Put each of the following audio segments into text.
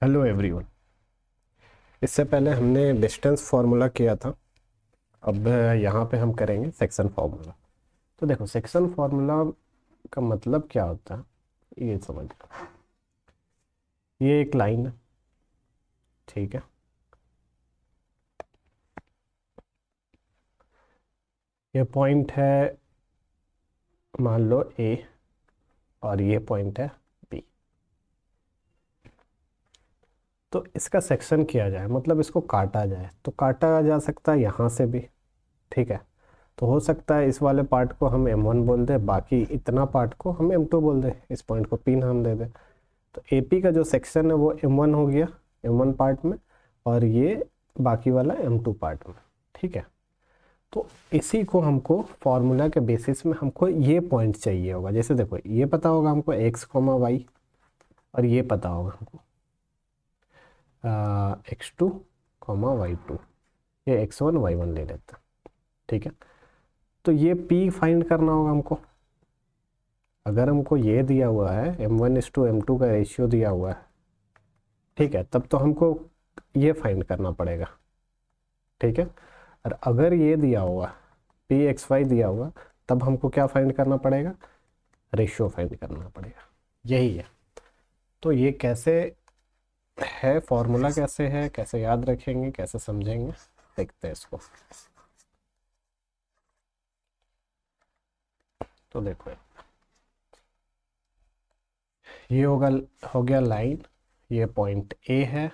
Hello everyone. इससे पहले हमने डिस्टेंस फार्मूला किया था। अब यहाँ पे हम करेंगे सेक्शन फार्मूला। तो देखो, सेक्शन फार्मूला का मतलब क्या होता है ये समझ लो। ये एक लाइन है, ठीक है। ये पॉइंट है, मान लो ए, और ये पॉइंट है बी। तो इसका सेक्शन किया जाए, मतलब इसको काटा जाए, तो काटा जा सकता है यहाँ से भी, ठीक है। तो हो सकता है इस वाले पार्ट को हम M1 बोल दें, बाकी इतना पार्ट को हम M2 बोल दें, इस पॉइंट को P नाम दे दें। तो एपी का जो सेक्शन है वो M1 हो गया, M1 पार्ट में, और ये बाकी वाला M2 पार्ट में, ठीक है। तो इसी को हमको फॉर्मूला के बेसिस में हमको ये पॉइंट चाहिए होगा। जैसे देखो, ये पता होगा हमको x कॉमा वाई, और ये पता होगा हमको x2 कॉमा y2। ये x1 y1 ले लेते हैं, ठीक है। तो ये p फाइंड करना होगा हमको। अगर हमको ये दिया हुआ है M1:M2 का रेशियो दिया हुआ है, ठीक है, तब तो हमको ये फाइंड करना पड़ेगा, ठीक है। और अगर ये दिया हुआ पी एक्स वाई दिया हुआ, तब हमको क्या फाइंड करना पड़ेगा? रेशियो फाइंड करना पड़ेगा। यही है। तो ये कैसे है, फॉर्मूला कैसे है, कैसे याद रखेंगे, कैसे समझेंगे, देखते हैं इसको। तो देखो, ये हो गया लाइन। ये पॉइंट ए है,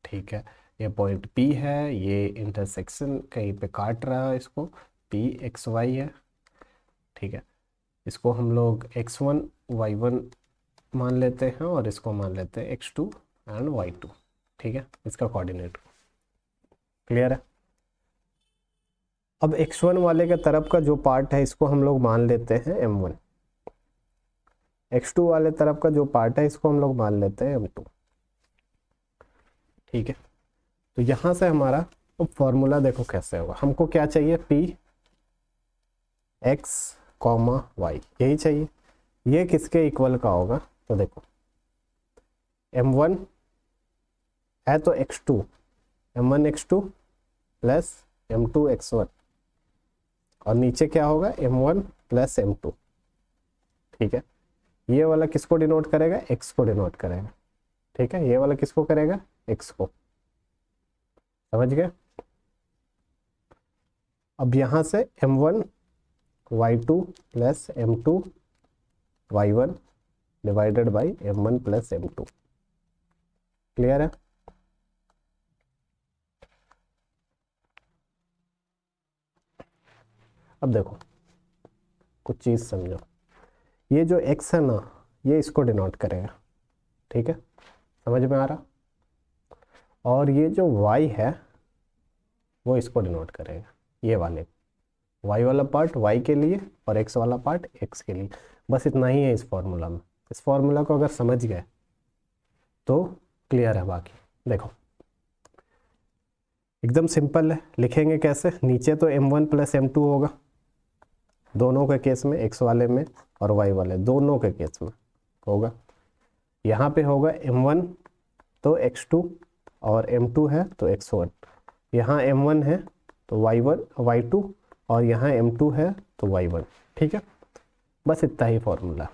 ठीक है। ये पॉइंट पी है, ये इंटरसेक्शन कहीं पे काट रहा है, इसको पी एक्स वाई है, ठीक है। इसको हम लोग x1 y1 मान लेते हैं, और इसको मान लेते हैं x2 एंड y2, ठीक है। इसका कोऑर्डिनेट क्लियर है। अब x1 वाले के तरफ का जो पार्ट है, इसको हम लोग मान लेते हैं m1। x2 वाले तरफ का जो पार्ट है, इसको हम लोग मान लेते हैं m2, ठीक है। तो यहाँ से हमारा अब फॉर्मूला देखो कैसे होगा। हमको क्या चाहिए? p x कॉमा वाई, यही चाहिए। ये किसके इक्वल का होगा? तो देखो, m1 है तो x2, m1 x2 plus m2 x1, और नीचे क्या होगा? m1 प्लस m2, ठीक है। ये वाला किसको डिनोट करेगा? x को डिनोट करेगा, ठीक है। ये वाला किसको करेगा? x को। समझ गए? अब यहां से m1 y2 plus m2 y1 divided by m1 plus m2। Clear है? अब देखो, कुछ चीज समझो। ये जो x है ना, ये इसको डिनोट करेगा, ठीक है। समझ में आ रहा? और ये जो y है, वो इसको डिनोट करेगा, ये वाले। y वाला पार्ट y के लिए, और x वाला पार्ट x के लिए। बस इतना ही है इस फॉर्मूला में। इस फॉर्मूला को अगर समझ गए तो क्लियर है। बाकी देखो, एकदम सिंपल है। लिखेंगे कैसे? नीचे तो m1 प्लस m2 होगा, दोनों के केस में, x वाले में और y वाले दोनों के केस में होगा। यहाँ पे होगा m1 तो x2, और m2 है तो x1। यहाँ m1 है तो y1 y2, और यहाँ m2 है तो y1, ठीक है। बस इतना ही फॉर्मूला।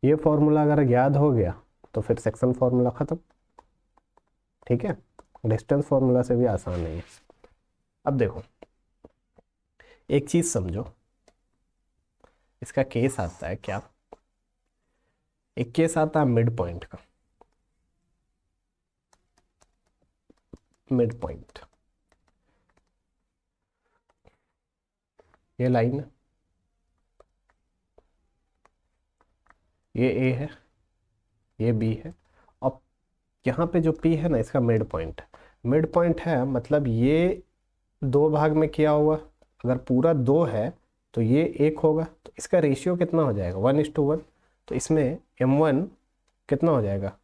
ये फॉर्मूला अगर याद हो गया तो फिर सेक्शन फॉर्मूला खत्म, ठीक है। डिस्टेंस फॉर्मूला से भी आसान नहीं है। अब देखो, एक चीज समझो। इसका केस आता है क्या? एक केस आता है मिड पॉइंट का। मिड पॉइंट, ये लाइन है, ये ए है, ये बी है। अब यहाँ पे जो पी है ना, इसका मिड पॉइंट है। मिड पॉइंट है मतलब ये दो भाग में किया हुआ। अगर पूरा दो है तो ये एक होगा, तो इसका रेशियो कितना हो जाएगा? 1:1। तो इसमें m1 कितना हो जाएगा?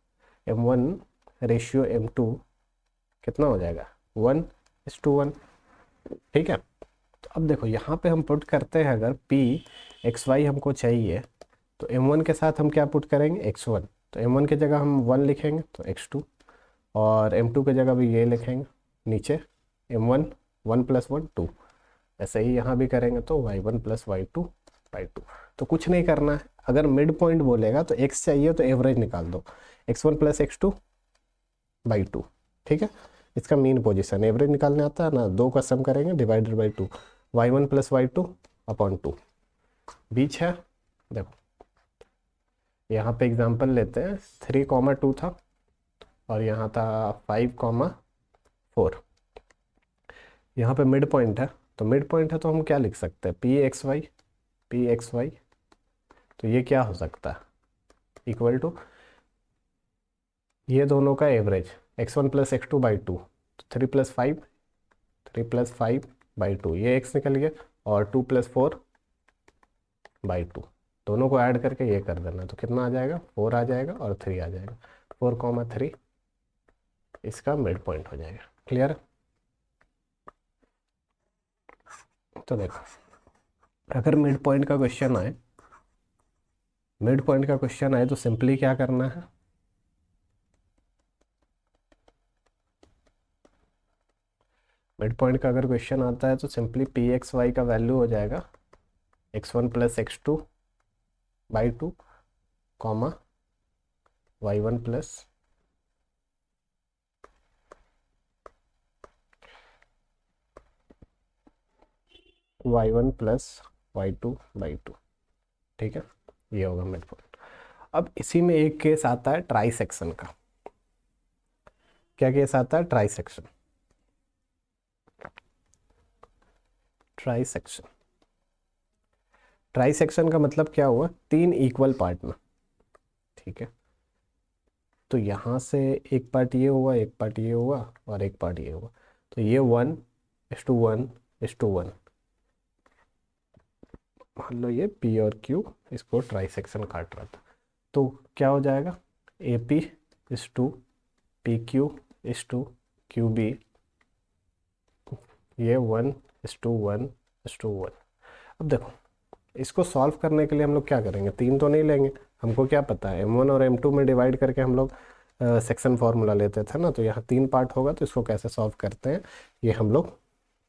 m1 रेशियो m2 कितना हो जाएगा? 1:1, ठीक है। तो अब देखो, यहाँ पे हम पुट करते हैं, अगर p xy हमको चाहिए, तो m1 के साथ हम क्या पुट करेंगे? x1। तो m1 की जगह हम 1 लिखेंगे तो x2, और m2 की जगह भी ये लिखेंगे नीचे m1 1 + 1 2। ऐसे ही यहाँ भी करेंगे तो y1 + y2 बाई 2। तो कुछ नहीं करना है, अगर मिड पॉइंट बोलेगा तो x चाहिए तो एवरेज निकाल दो, x1 + x2 बाई 2। ठीक है, इसका मीन पोजीशन एवरेज निकालने आता है ना, 2 का सम करेंगे divided by 2, y1 + y2 upon 2। बीच है, देखो यहाँ पे एग्जांपल लेते हैं, 3, 2 था और यहाँ था 5, 4। यहाँ पे मिड पॉइंट है, तो मिड पॉइंट है तो हम क्या लिख सकते हैं, पी एक्स वाई। तो ये क्या हो सकता है, इक्वल टू ये दोनों का एवरेज x1 + x2 बाई 2, तो 3 + 5 बाई 2, ये x निकल गया, और 2 + 4 बाई 2, दोनों को ऐड करके ये कर देना, तो कितना आ जाएगा, 4 आ जाएगा और 3 आ जाएगा, 4, 3 इसका मिड पॉइंट हो जाएगा। क्लियर है? तो देखो अगर मिड पॉइंट का क्वेश्चन आए, तो सिंपली क्या करना है, मिड पॉइंट का अगर क्वेश्चन आता है तो सिंपली पी एक्स वाई का वैल्यू हो जाएगा x1 + x2 by 2, comma y1 + y2 by 2। ठीक है, ये होगा मिड पॉइंट। अब इसी में एक केस आता है ट्राई सेक्शन का। क्या केस आता है, try section. Try section, try section का मतलब क्या हुआ, 3 इक्वल पार्ट में। ठीक है, तो यहाँ से एक पार्ट ये हुआ, एक पार्ट ये हुआ और एक पार्ट ये हुआ, तो ये 1:1:1। मान लो ये P और Q, इसको ट्राई सेक्शन काट रहा था, तो क्या हो जाएगा, AP is to PQ is to QB, ये 1:1:1। अब देखो इसको सॉल्व करने के लिए हम लोग क्या करेंगे, 3 तो नहीं लेंगे, हमको क्या पता है m1 और m2 में डिवाइड करके हम लोग सेक्शन फार्मूला लेते थे ना, तो यहाँ 3 पार्ट होगा, तो इसको कैसे सॉल्व करते हैं ये हम लोग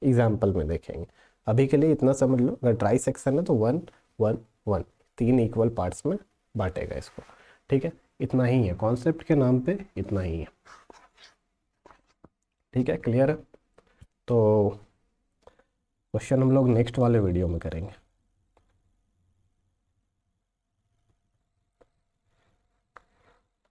एग्जाम्पल में देखेंगे। अभी के लिए इतना समझ लो, अगर ट्राई सेक्शन है तो 1:1:1, 3 इक्वल पार्ट्स में बांटेगा इसको। ठीक है, इतना ही है, कॉन्सेप्ट के नाम पे इतना ही है। ठीक है, क्लियर है? तो क्वेश्चन हम लोग नेक्स्ट वाले वीडियो में करेंगे।